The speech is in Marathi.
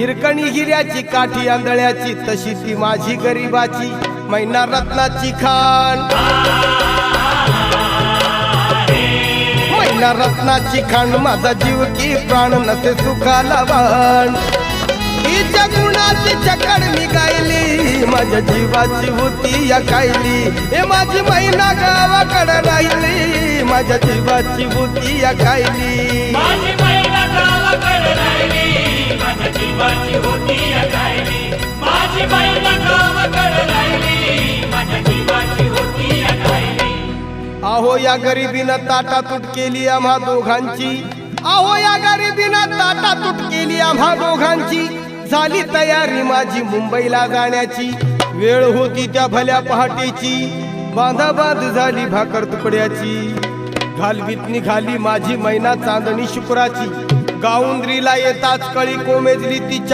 हिरकणी हिऱ्याची काठी आंधळ्याची तशी ती माझी गरिबाची मैना रत्नाची खाण मैना रत्नाची खाण माझा जीव की प्राण नसे सुखाला वाण हिच्या गुणाची चकड मी गायली माझ्या जीवाची होती या कायली हे माझी मैना गावाकडे राहिली माझ्या जीवाची होती या कायली माझी मैना गावाकडे राहिली माझ्या जीवाची होती या कायली माझी मैना गावाकडे राहिली माझ्या जीवाची होती या कायली अहो या गरिबीनं ताटातूट केली आम्हा दोघांची अहो या गरिबीनं ताटातूट केली आम्हा दोघांची झाली तयारी माझी मुंबईला जाण्याची वेळ होती त्या भल्या पहाटेची बांधाबांध झाली भाकर तुकड्याची घालवीत निघाली माझी मैना चांदणी शुक्राची गाऊंद्रीला येताच कळी कोमेजली तिच्या